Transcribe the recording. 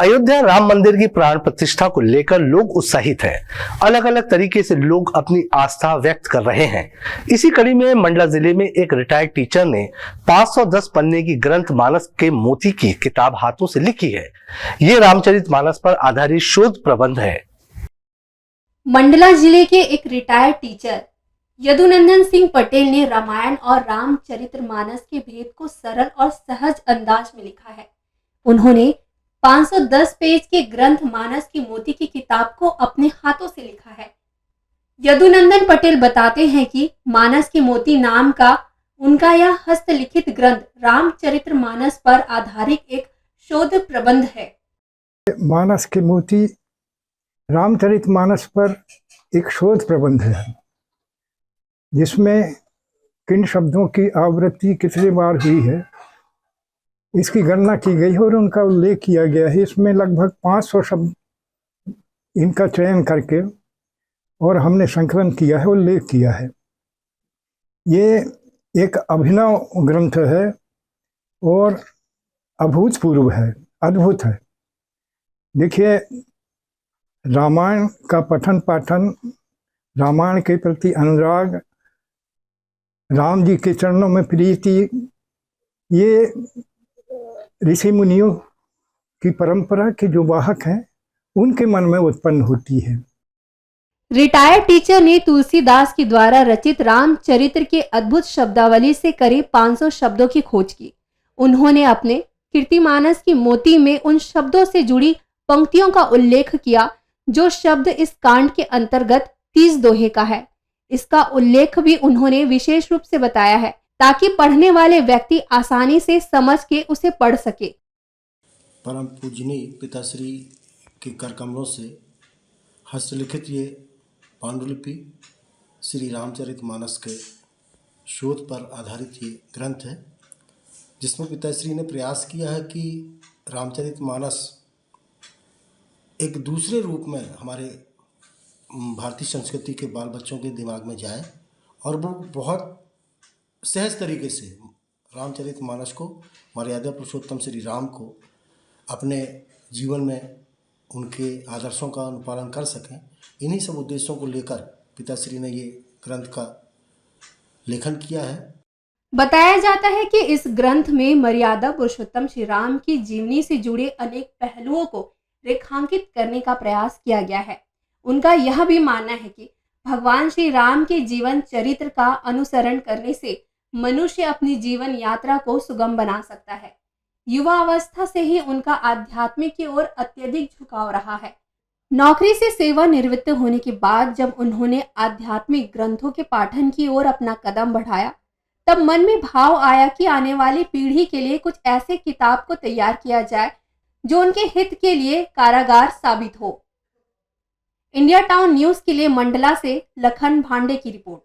अयोध्या राम मंदिर की प्राण प्रतिष्ठा को लेकर लोग उत्साहित हैं। अलग अलग तरीके से लोग अपनी आस्था व्यक्त कर रहे हैं। इसी कड़ी में मंडला जिले में एक रिटायर्ड टीचर ने 510 पन्ने की ग्रंथ मानस के मोती की किताब हाथों से लिखी है। ये रामचरितमानस पर आधारित शोध प्रबंध है। मंडला जिले के एक रिटायर्ड टीचर यदुनंदन सिंह पटेल ने रामायण और रामचरितमानस के भेद को सरल और सहज अंदाज में लिखा है। उन्होंने 510 पेज के ग्रंथ मानस की मोती की किताब को अपने हाथों से लिखा है। यदुनंदन पटेल बताते हैं कि मानस की मोती नाम का उनका यह हस्तलिखित ग्रंथ रामचरितमानस पर आधारित एक शोध प्रबंध है। मानस के मोती रामचरितमानस पर एक शोध प्रबंध है, जिसमें किन शब्दों की आवृत्ति कितनी बार हुई है इसकी गणना की गई है और उनका उल्लेख किया गया है। इसमें लगभग 500 शब्द इनका चयन करके और हमने संकलन किया है, उल्लेख किया है। ये एक अभिनव ग्रंथ है और अभूतपूर्व है, अद्भुत है। देखिए, रामायण का पठन पाठन, रामायण के प्रति अनुराग, राम जी के चरणों में प्रीति, ये ऋषि मुनियों की परंपरा के जो वाहक हैं उनके मन में उत्पन्न होती है। रिटायर्ड टीचर ने तुलसीदास के द्वारा रचित रामचरित्र के अद्भुत शब्दावली से करीब 500 शब्दों की खोज की। उन्होंने अपने कीर्तिमानस की मोती में उन शब्दों से जुड़ी पंक्तियों का उल्लेख किया जो शब्द इस कांड के अंतर्गत 30 दोहे का है। इसका उल्लेख भी उन्होंने विशेष रूप से बताया है ताकि पढ़ने वाले व्यक्ति आसानी से समझ के उसे पढ़ सके। परम पूजनीय पिताश्री के कर कमलों से हस्तलिखित ये पांडुलिपि श्री रामचरितमानस के शोध पर आधारित ये ग्रंथ है, जिसमें पिताश्री ने प्रयास किया है कि रामचरितमानस एक दूसरे रूप में हमारे भारतीय संस्कृति के बाल बच्चों के दिमाग में जाए और वो बहुत सहज तरीके से रामचरितमानस को, मर्यादा पुरुषोत्तम श्री राम को अपने जीवन में उनके आदर्शों का अनुपालन कर सकें। इन्हीं सब उद्देश्यों को लेकर पिताश्री ने ये ग्रंथ का लेखन किया है। बताया जाता है कि इस ग्रंथ में मर्यादा पुरुषोत्तम श्री राम की जीवनी से जुड़े अनेक पहलुओं को रेखांकित करने का प्रयास किया गया है। उनका यह भी मानना है कि भगवान श्री राम के जीवन चरित्र का अनुसरण करने से मनुष्य अपनी जीवन यात्रा को सुगम बना सकता है। युवा अवस्था से ही उनका आध्यात्मिक की ओर अत्यधिक झुकाव रहा है। नौकरी से सेवानिवृत्त होने के बाद जब उन्होंने आध्यात्मिक ग्रंथों के पाठन की ओर अपना कदम बढ़ाया, तब मन में भाव आया कि आने वाली पीढ़ी के लिए कुछ ऐसे किताब को तैयार किया जाए जो उनके हित के लिए कारागार साबित हो। इंडिया टाउन न्यूज के लिए मंडला से लखन भांडे की रिपोर्ट।